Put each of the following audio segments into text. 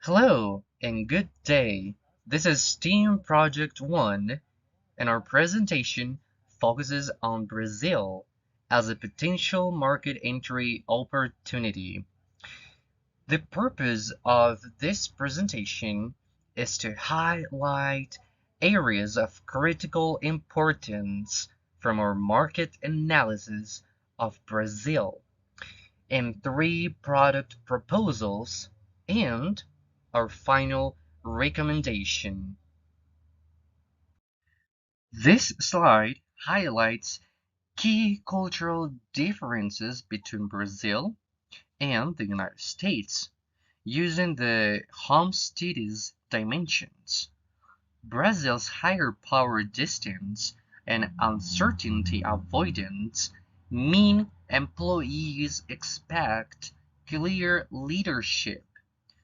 Hello and good day. This is Team Project 1 and our presentation focuses on Brazil as a potential market entry opportunity. The purpose of this presentation is to highlight areas of critical importance from our market analysis of Brazil in three product proposals and our final recommendation. This slide highlights key cultural differences between Brazil and the United States using the Homestead's dimensions. Brazil's higher power distance and uncertainty avoidance mean employees expect clear leadership,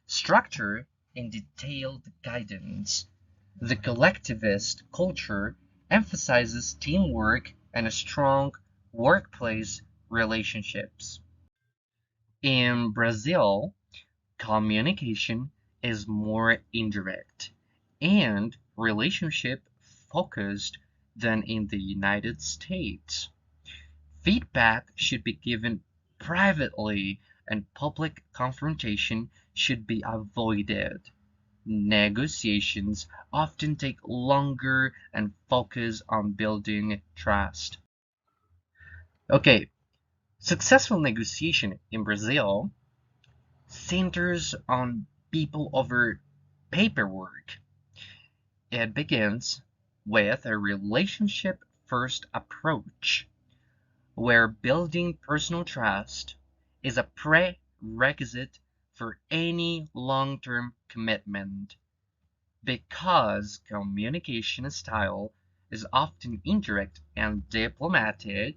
structure, and detailed guidance. The collectivist culture emphasizes teamwork and strong workplace relationships. In Brazil, communication is more indirect and relationship focused than in the United States. Feedback should be given privately and public confrontation should be avoided. Negotiations often take longer and focus on building trust. Okay, successful negotiation in Brazil centers on people over paperwork. It begins with a relationship first approach, where building personal trust is a prerequisite for any long term commitment. Because communication style is often indirect and diplomatic,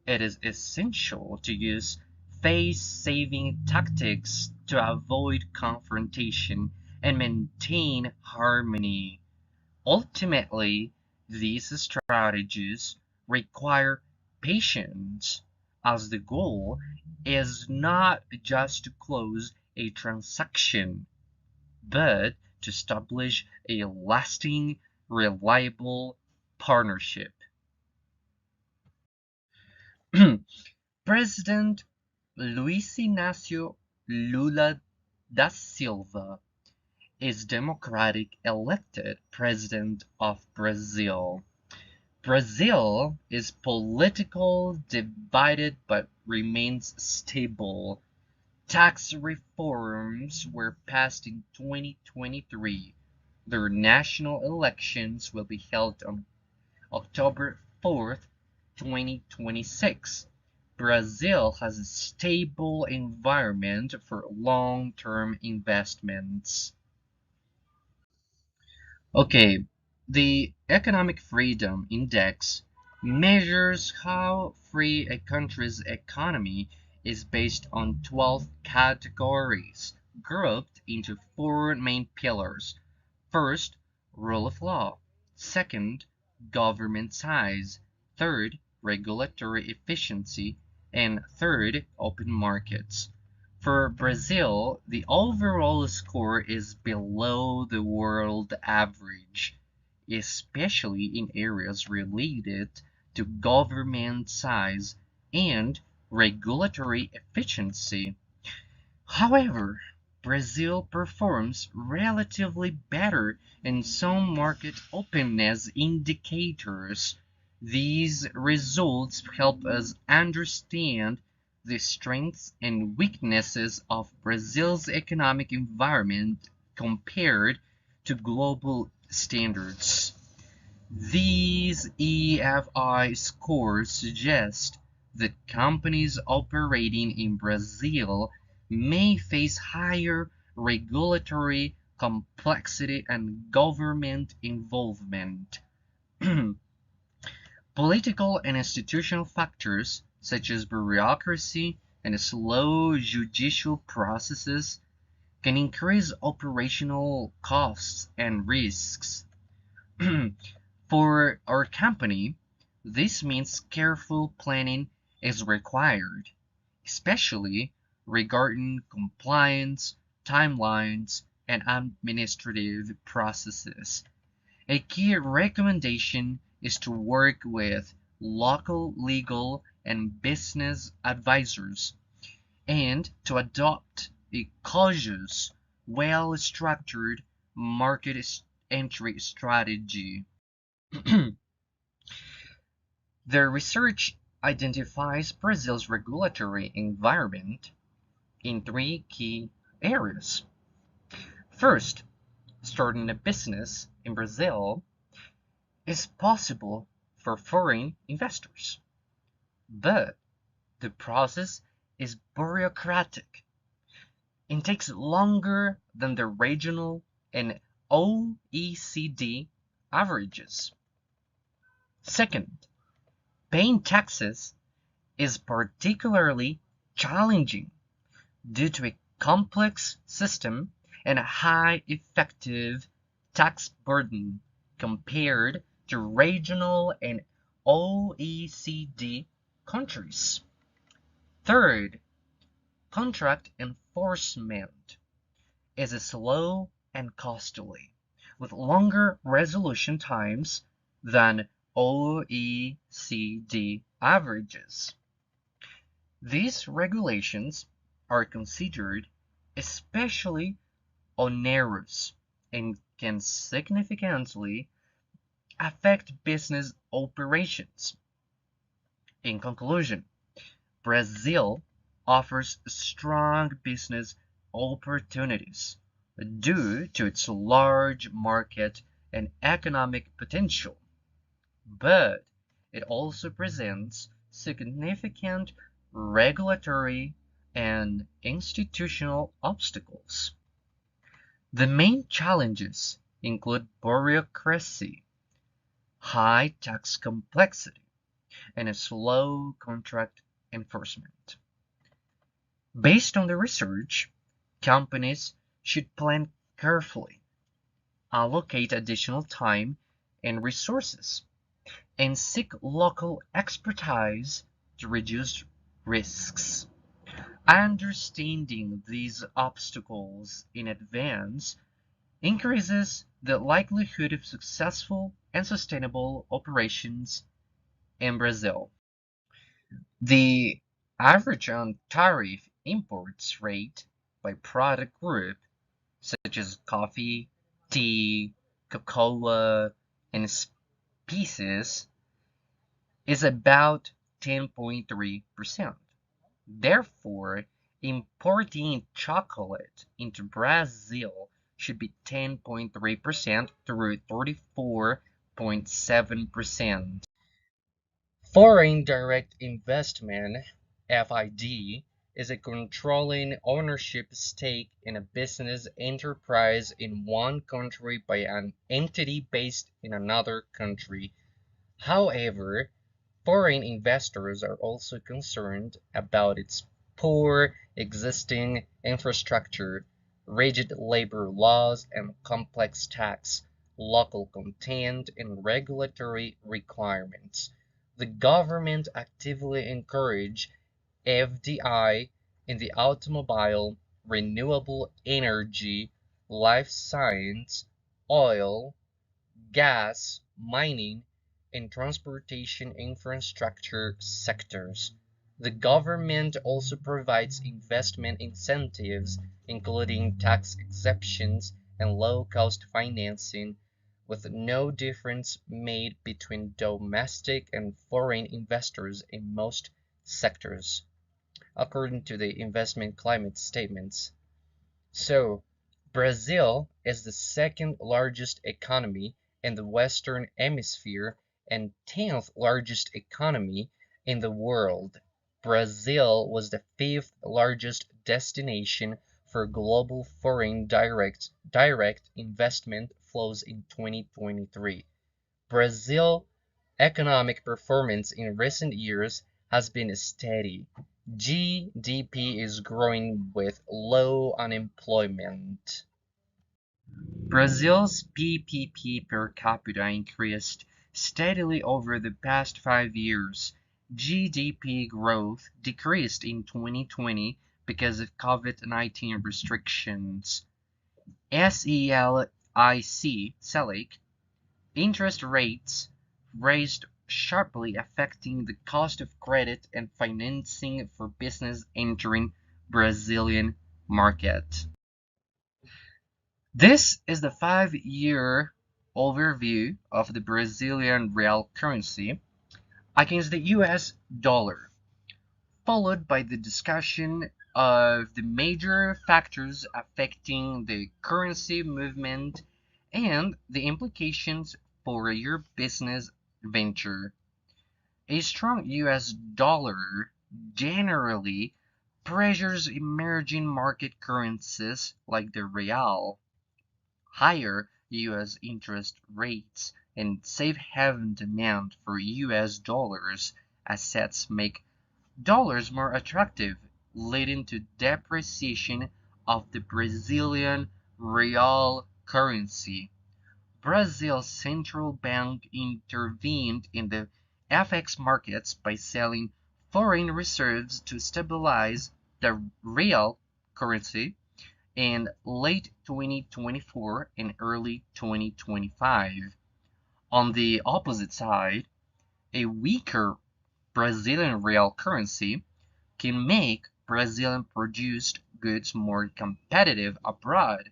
it is essential to use face-saving tactics to avoid confrontation and maintain harmony. Ultimately, these strategies require patience, as the goal is not just to close a transaction, but to establish a lasting, reliable partnership. President Luiz Inácio Lula da Silva is democratic elected president of Brazil. Brazil is political divided but remains stable. Tax reforms were passed in 2023. Their national elections will be held on October 4th, 2026. Brazil has a stable environment for long-term investments. Okay, the Economic Freedom Index measures how free a country's economy is based on 12 categories, grouped into four main pillars. First, rule of law. Second, government size. Third, regulatory efficiency. And third, open markets. For Brazil, the overall score is below the world average, especially in areas related to government size and regulatory efficiency. However, Brazil performs relatively better in some market openness indicators. These results help us understand the strengths and weaknesses of Brazil's economic environment compared to global standards. These EFI scores suggest that companies operating in Brazil may face higher regulatory complexity and government involvement. Political and institutional factors, such as bureaucracy and slow judicial processes, can increase operational costs and risks. For our company, this means careful planning is required, especially regarding compliance, timelines, and administrative processes. A key recommendation is to work with local legal and business advisors and to adopt a cautious, well-structured market entry strategy. The research identifies Brazil's regulatory environment in three key areas. First, starting a business in Brazil is possible for foreign investors, but the process is bureaucratic and takes longer than the regional and OECD averages. Second, paying taxes is particularly challenging due to a complex system and a high effective tax burden compared to regional and OECD countries. Third, contract enforcement is slow and costly, with longer resolution times than OECD averages. These regulations are considered especially onerous and can significantly affect business operations. In conclusion, Brazil offers strong business opportunities due to its large market and economic potential, but it also presents significant regulatory and institutional obstacles. The main challenges include bureaucracy, high tax complexity, and a slow contract enforcement. Based on the research, companies should plan carefully, allocate additional time and resources, and seek local expertise to reduce risks. Understanding these obstacles in advance increases the likelihood of successful and sustainable operations in Brazil. The average on-tariff imports rate by product group, such as coffee, tea, cocoa, and spices, is about 10.3%. Therefore, importing chocolate into Brazil should be 10.3% through 34.7%. Foreign direct investment (FID) is a controlling ownership stake in a business enterprise in one country by an entity based in another country. However, foreign investors are also concerned about its poor existing infrastructure, rigid labor laws, and complex tax, local content, and regulatory requirements. The government actively encourages FDI in the automobile, renewable energy, life science, oil, gas, mining, and transportation infrastructure sectors. The government also provides investment incentives, including tax exemptions and low-cost financing, with no difference made between domestic and foreign investors in most sectors, according to the investment climate statements. So, Brazil is the second largest economy in the Western Hemisphere and 10th largest economy in the world. Brazil was the fifth largest destination for global foreign direct investment flows in 2023. Brazil's economic performance in recent years has been steady. GDP is growing with low unemployment. Brazil's PPP per capita increased steadily over the past 5 years. GDP growth decreased in 2020 because of COVID-19 restrictions. Selic, interest rates raised sharply, affecting the cost of credit and financing for business entering Brazilian market. This is the 5-year overview of the Brazilian real currency against the US dollar, followed by the discussion of the major factors affecting the currency movement and the implications for your business venture. A strong US dollar generally pressures emerging market currencies like the real. Higher US interest rates and safe haven demand for US dollars assets make dollars more attractive, leading to depreciation of the Brazilian real currency. Brazil's central bank intervened in the FX markets by selling foreign reserves to stabilize the real currency in late 2024 and early 2025. On the opposite side, a weaker Brazilian real currency can make Brazilian produced goods more competitive abroad,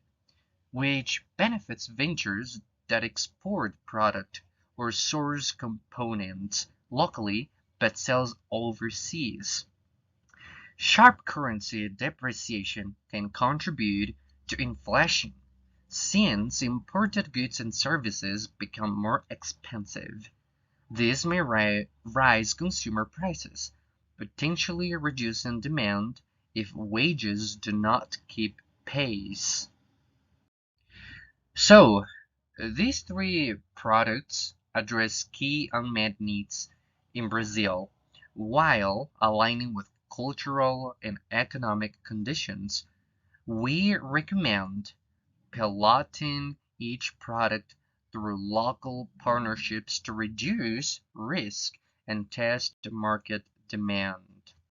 which benefits ventures that export product or source components locally but sells overseas. Sharp currency depreciation can contribute to inflation, since imported goods and services become more expensive. This may raise consumer prices, potentially reducing demand if wages do not keep pace. So, these three products address key unmet needs in Brazil while aligning with cultural and economic conditions. We recommend piloting each product through local partnerships to reduce risk and test market demand.